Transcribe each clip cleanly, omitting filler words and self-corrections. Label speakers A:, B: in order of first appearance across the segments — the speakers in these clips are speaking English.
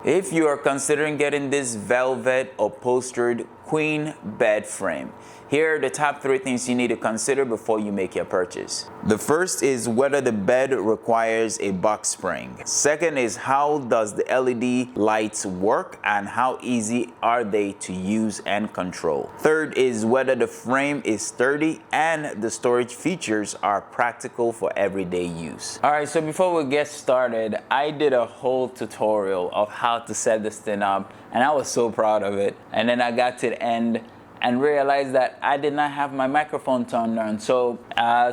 A: If you are considering getting this velvet upholstered queen bed frame, here are the top 3 things you need to consider before you make your purchase. The first is whether the bed requires a box spring. Second is how does the LED lights work and how easy are they to use and control. Third is whether the frame is sturdy and the storage features are practical for everyday use. Alright, so before we get started, I did a whole tutorial of how to set this thing up and I was so proud of it. And then I got to the end and realized that I did not have my microphone turned on. So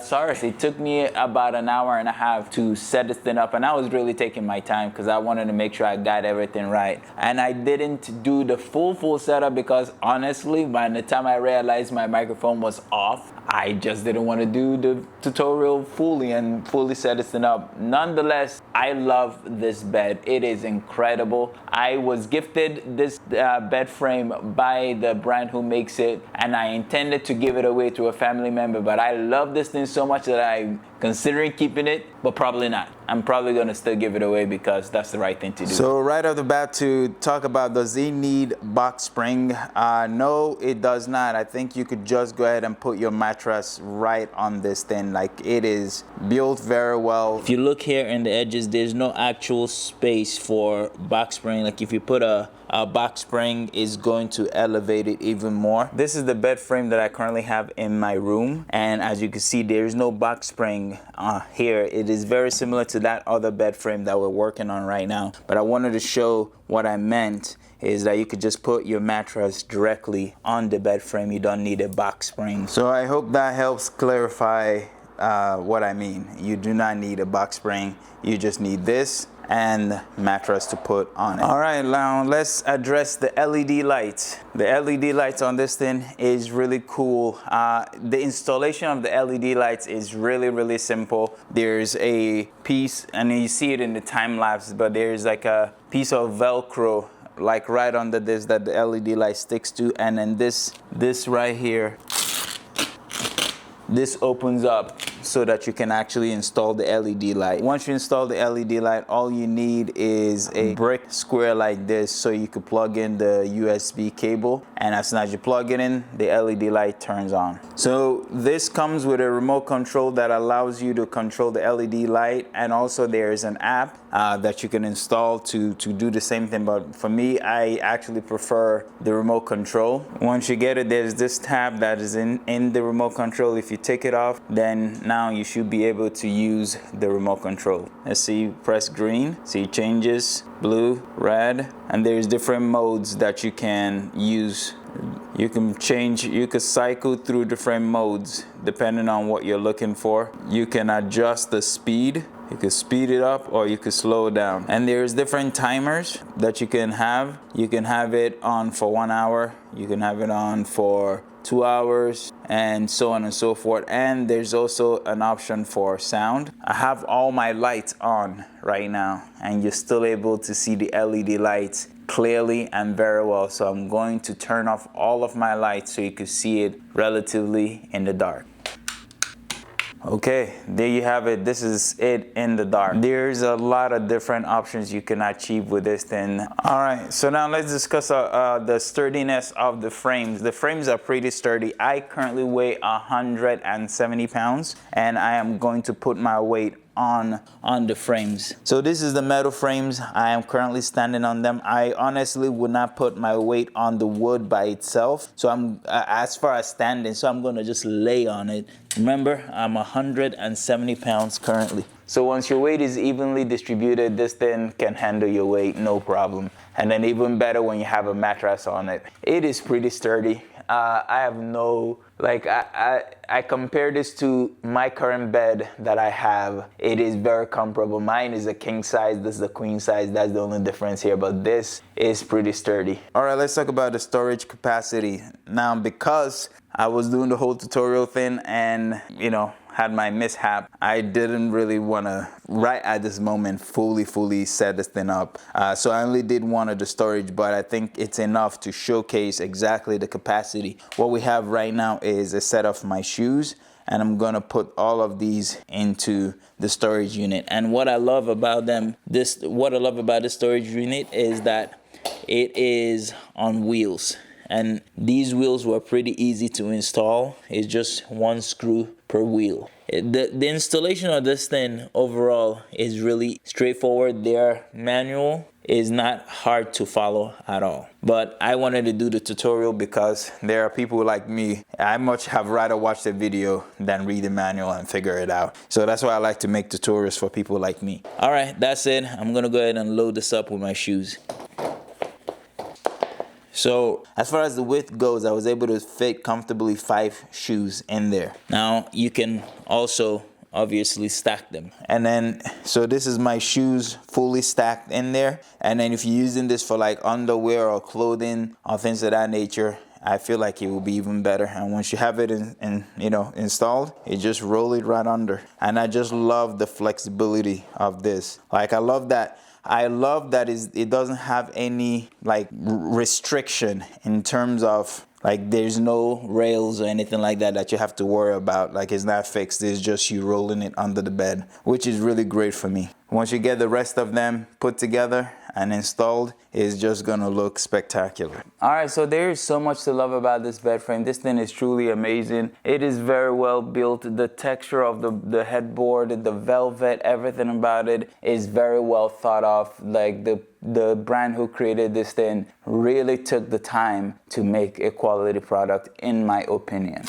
A: sorry, it took me about an hour and a half to set this thing up, and I was really taking my time because I wanted to make sure I got everything right. And I didn't do the full setup because honestly, by the time I realized my microphone was off, I just didn't want to do the tutorial fully set this thing up. Nonetheless, I love this bed. It is incredible. I was gifted this bed frame by the brand who makes it, and I intended to give it away to a family member, but I love this thing so much that I'm considering keeping it, but probably not. I'm probably going to still give it away because that's the right thing to do. So right off the bat, to talk about, does it need box spring? No, it does not. I think you could just go ahead and put your mattress right on this thing. Like, it is built very well. If you look here in the edges, there's no actual space for box spring. Like if you put a box spring, is going to elevate it even more. This is the bed frame that I currently have in my room, and as you can see, there is no box spring here. It is very similar to that other bed frame that we're working on right now, but I wanted to show what I meant is that you could just put your mattress directly on the bed frame. You don't need a box spring. So I hope that helps clarify what I mean. You do not need a box spring. You just need this and mattress to put on it. All right, now let's address the LED lights. The LED lights on this thing is really cool. The installation of the LED lights is really simple. There's a piece, and you see it in the time lapse, but there's like a piece of Velcro like right under this that the LED light sticks to, and then this right here, this opens up so that you can actually install the LED light. Once you install the LED light, all you need is a brick square like this so you could plug in the USB cable, and as soon as you plug it in, the LED light turns on. So this comes with a remote control that allows you to control the LED light, and also there is an app that you can install to do the same thing, but for me, I actually prefer the remote control. Once you get it, there's this tab that is in the remote control. If you take it off, then now you should be able to use the remote control. Let's see, press green, see changes, blue, red, and there's different modes that you can use. You can change, you could cycle through different modes depending on what you're looking for. You can adjust the speed. You could speed it up or you could slow it down. And there's different timers that you can have. You can have it on for 1 hour. You can have it on for 2 hours, and so on and so forth. And there's also an option for sound. I have all my lights on right now, and you're still able to see the LED lights clearly and very well. So I'm going to turn off all of my lights so you can see it relatively in the dark. Okay, there you have it. This is it in the dark. There's a lot of different options you can achieve with this thing. All right, so now let's discuss the sturdiness of the frames. The frames are pretty sturdy. I currently weigh 170 pounds, and I am going to put my weight on the frames. So this is the metal frames. I am currently standing on them. I honestly would not put my weight on the wood by itself. So I'm as far as standing, so I'm gonna just lay on it. Remember, I'm 170 pounds currently. So once your weight is evenly distributed, this thing can handle your weight, no problem. And then even better when you have a mattress on it. It is pretty sturdy. I have no, like, I compare this to my current bed that I have. It is very comparable. Mine is a king size, this is a queen size. That's the only difference here, but this is pretty sturdy. All right, let's talk about the storage capacity. Now, because I was doing the whole tutorial thing and, you know, had my mishap, I didn't really want to, right at this moment, fully set this thing up. So I only did one of the storage, but I think it's enough to showcase exactly the capacity. What we have right now is a set of my shoes, and I'm gonna put all of these into the storage unit. And what I love about this storage unit is that it is on wheels, and these wheels were pretty easy to install. It's just one screw per wheel. The installation of this thing overall is really straightforward. Their manual is not hard to follow at all. But I wanted to do the tutorial because there are people like me. I much have rather watch the video than read the manual and figure it out. So that's why I like to make tutorials for people like me. All right, that's it. I'm gonna go ahead and load this up with my shoes. So as far as the width goes, I was able to fit comfortably 5 shoes in there. Now you can also obviously stack them. And then, so this is my shoes fully stacked in there. And then if you're using this for like underwear or clothing or things of that nature, I feel like it will be even better. And once you have it installed, you just roll it right under. And I just love the flexibility of this. Like I love that it doesn't have any like restriction in terms of like there's no rails or anything like that you have to worry about. Like it's not fixed, it's just you rolling it under the bed, which is really great for me. Once you get the rest of them put together and installed, it's just gonna look spectacular. All right, so there is so much to love about this bed frame. This thing is truly amazing. It is very well built. The texture of the headboard, the velvet, everything about it is very well thought of. Like the brand who created this thing really took the time to make a quality product, in my opinion.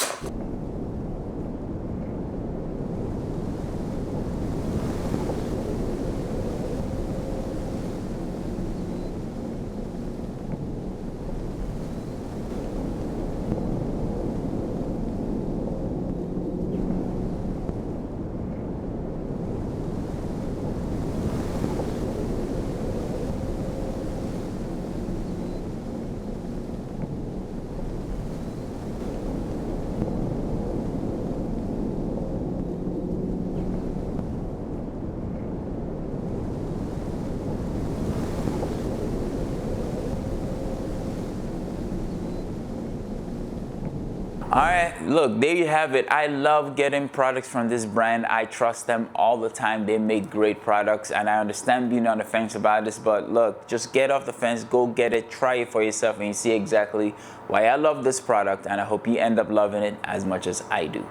A: All right, look, there you have it. I love getting products from this brand. I trust them all the time. They make great products, and I understand being on the fence about this, but look, just get off the fence, go get it, try it for yourself, and you see exactly why I love this product, and I hope you end up loving it as much as I do.